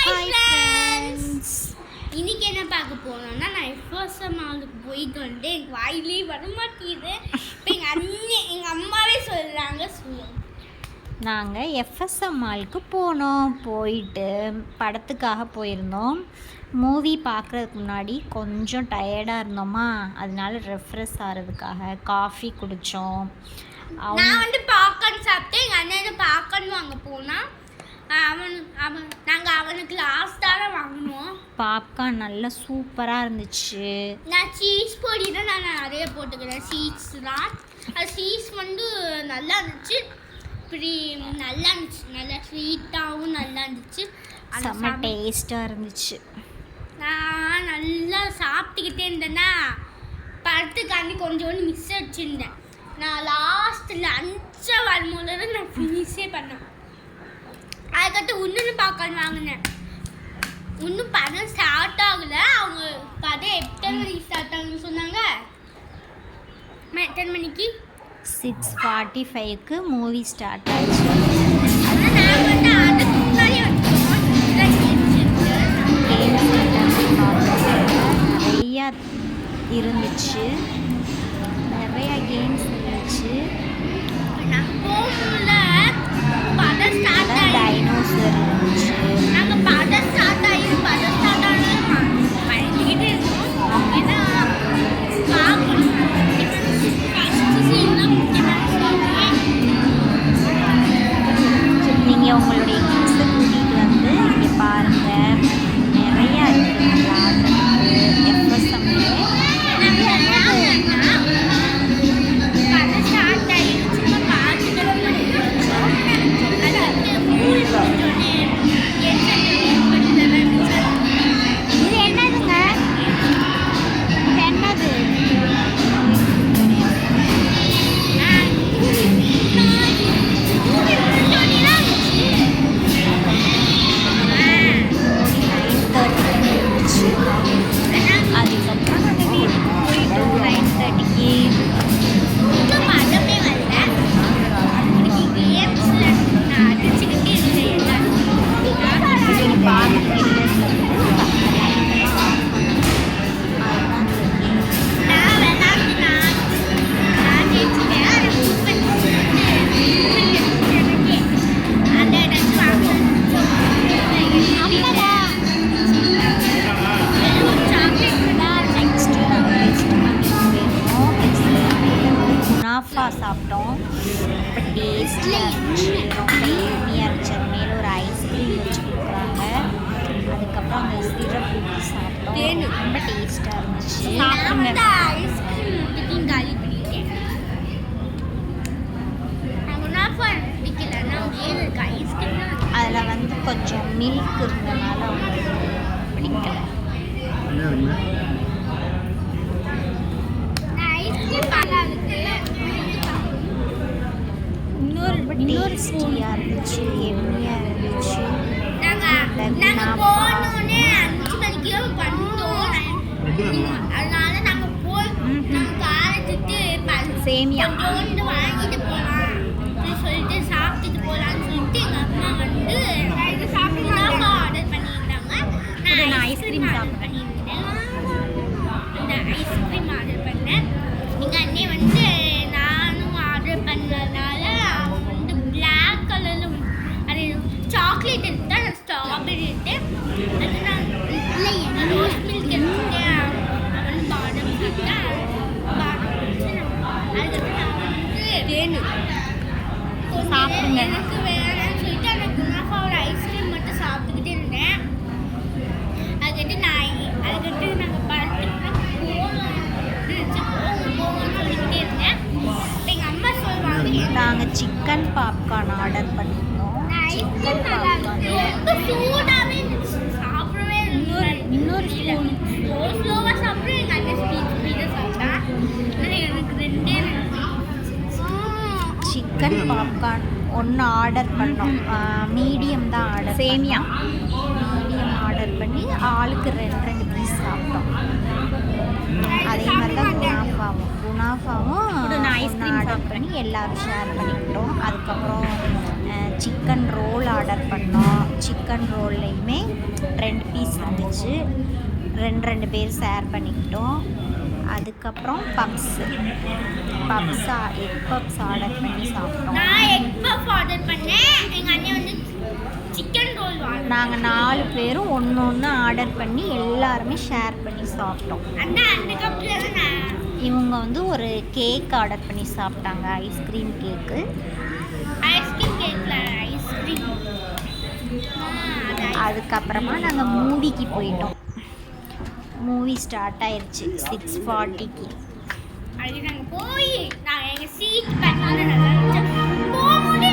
Hi friends. இன்னைக்கு என்ன பார்க்க போனோம்னா, நான் எஃப்எஸ்எம் மாலுக்கு போயிட்டு வந்து எனக்கு வாயிலே வர மாட்டேங்குது. இப்போ எங்கள் அம்மாவே சொல்கிறாங்க நாங்கள் எஃப்எஸ்எம் மாலுக்கு போனோம். போயிட்டு படத்துக்காக போயிருந்தோம். மூவி பார்க்குறதுக்கு முன்னாடி கொஞ்சம் டயர்டாக இருந்தோமா, அதனால ரெஃப்ரெஷ் ஆகிறதுக்காக காஃபி குடித்தோம். நான் வந்து பாப்கார்ன் சாப்பிட்டேன். எங்கள் அண்ணன் பாப்கார்ன் வாங்க போனால் நாங்கள் அவனுக்கு லாஸ்ட்டாக வாங்கினோம். பாப்கார்ன் நல்லா சூப்பராக இருந்துச்சு. நான் சீஸ் பொடி தான் நான் நிறைய போட்டுக்கிறேன். சீஸ் தான், அது சீஸ் வந்து நல்லா இருந்துச்சு. இப்படி நல்லா இருந்துச்சு, நல்லா ஸ்வீட்டாகவும் நல்லா இருந்துச்சு. செம்ம டேஸ்ட்டாக இருந்துச்சு. நான் நல்லா சாப்பிட்டுக்கிட்டே இருந்தேன்னா படத்துக்காண்டி கொஞ்சோண்டு மிஸ் வச்சுருந்தேன். நான் லாஸ்ட்டில் 5 வரும்போது நான் ஃபினிஷே பண்ணேன். அதுக்கடுத்து இன்னொன்று பாப்கார்ன் வாங்கினேன். இன்னும் படம் ஸ்டார்ட் ஆகலை. அவங்க படம் எத்தனை மணிக்கு ஸ்டார்ட் ஆகுன்னு சொன்னாங்க. எத்தனை மணிக்கு? 6:45க்கு மூவி ஸ்டார்ட் ஆச்சு. ஆனால் நான் வந்து அதுக்கு முன்னாடியே வச்சுக்கோம். நிறையா இருந்துச்சு, நிறையா கேம்ஸ் இருந்துச்சு. நாங்கள் போகல, படம் ஸ்டார்ட் டைனோசர் இருந்துச்சு. நாங்கள் படம் ஸ்டார்ட் ஆகி பயந்துக்கிட்டே இருக்கோம். ஏன்னா பார்க்கணும். நீங்கள் உங்களுடைய கிட்ஸை கூட்டிகிட்டு வந்து இங்கே பாருங்கள், நிறையா இருக்குது விளாட்றதுக்கு. எஃப்எஸ்எம்லே சாப்பிட்டோம். இப்போ டேஸ்டியாக இருந்துச்சு, ரொம்ப எளிமையாக இருந்துச்சு. அது மேலே ஒரு ஐஸ்கிரீம் வச்சு கொடுக்குறாங்க. அதுக்கப்புறம் அந்த சிரப் ஊற்றி சாப்பிட்டோம். ரொம்ப டேஸ்ட்டாக இருந்துச்சு. சாப்பிடுங்க. அதில் வந்து கொஞ்சம் மில்க் இருந்தனால அவங்களுக்கு பிடிக்கல. இன்னொரு டேஸ்டியாக இருந்துச்சு, எம்மியாக இருந்துச்சு. சேமியா வாங்கிட்டு போகலாம் சொல்லிட்டு சாப்பிட்டுட்டு போகலான்னு சொல்லிட்டு எங்கள் அம்மா வந்து ஆர்டர் பண்ணியிருந்தாங்க. நான் ஐஸ்கிரீம் ஆர்டர் பண்ணியிருந்தேன். அந்த ஐஸ்கிரீம் ஆர்டர் பண்ணேன். எங்கள் அண்ணே வந்து நானும் ஆர்டர் பண்ணதுனால அவன் வந்து பிளாக் கலரில் அது சாக்லேட் எடுத்தேன், ஸ்ட்ராபெரி எடுத்தேன். அது நான் இல்லை ரோஸ் மில்க் எடுத்துட்டேன். அவன் வந்து பாடம் சாப்பிட்டேன். பாடம் குடிச்சு அதுக்கப்புறம் நான் வந்து தேனு சாப்பிடுங்க. எனக்கு வேணும்னு சொல்லிட்டு அந்த குனாஃபாவோட ஐஸ்கிரீம் மட்டும் சாப்பிட்டுக்கிட்டே இருந்தேன். அதுக்கடுத்து நாங்கள் படத்துக்கு போவோம்னு சொல்லிக்கிட்டே இருந்தேன். எங்கள் அம்மா சொல்லுவாங்க, நாங்கள் சிக்கன் பாப்கார்ன் ஆர்டர் பண்ணியிருந்தோம். ஐஸ்கிரீம் நல்லா இருந்துச்சு, ரொம்ப சூடாகவே இருந்துச்சு. சாப்பிடவே இன்னொரு ஸ்லோவாக சாப்பிட்றேன். எங்கள் அண்ணன் ஸ்பீடாக சாப்பிட்டேன். எனக்கு 2 சிக்கன் பாப்கார்ன் ஒன்று ஆர்டர் பண்ணோம். மீடியம் தான் ஆர்டர், சேமியா மீடியம் ஆர்டர் பண்ணி ஆளுக்கு 2 பீஸ் பீஸ் சாப்பிட்டோம். அதே மாதிரி தான் குனாஃபாவும் ஐஸ்கிரீம் ஆர்டர் பண்ணி எல்லோரும் ஷேர் பண்ணிக்கிட்டோம். அதுக்கப்புறம் சிக்கன் ரோல் ஆர்டர் பண்ணோம். சிக்கன் ரோல்லையுமே 2 பீஸ் இருந்துச்சு. 2 பேர் ஷேர் பண்ணிக்கிட்டோம். அதுக்கப்புறம் எக் பப்ஸ் ஆர்டர் பண்ணி சாப்பிட்டோம். நான் எக் பப் ஆர்டர் பண்ணேன். எங்க அண்ணன் வந்து சிக்கன் ரோல் வாங்கினாங்க. நாங்கள் 4 பேரும் ஒன்று ஆர்டர் பண்ணி எல்லாருமே ஷேர் பண்ணி சாப்பிட்டோம். அண்ணா அந்த கப்ல தான் இவங்க வந்து ஒரு கேக் ஆர்டர் பண்ணி சாப்பிட்டாங்க. Ice cream cake. ஐஸ்கிரீம் கேக்ல ஐஸ்கிரீம். அதுக்கப்புறமா நாங்கள் மூவிக்கு போயிட்டோம். மூவி ஸ்டார்ட் ஆயிடுச்சு 6:40க்கு. அது நாங்கள் போய் நாங்கள் எங்கள் சீட் பண்ணாத நல்லா இருந்துச்சு. போகும்போது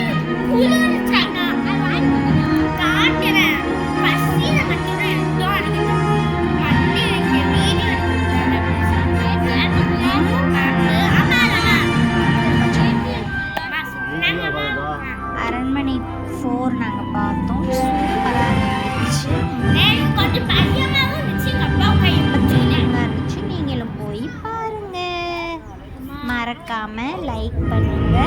குளிர்ச்சாங்க. காட்டுறேன் பசியில் மட்டும் எடுத்தோம். எனக்கு வந்து வீடியோ அரண்மனை 4 நாங்கள் பார்த்தோம். சூப்பராக இருந்துச்சு. கொஞ்சம் பயமாகவும் இருந்துச்சு. எங்கள் அப்பா கை இருந்துச்சு. நீங்களும் போய் பாருங்க. மறக்காம லைக் பண்ணுங்க,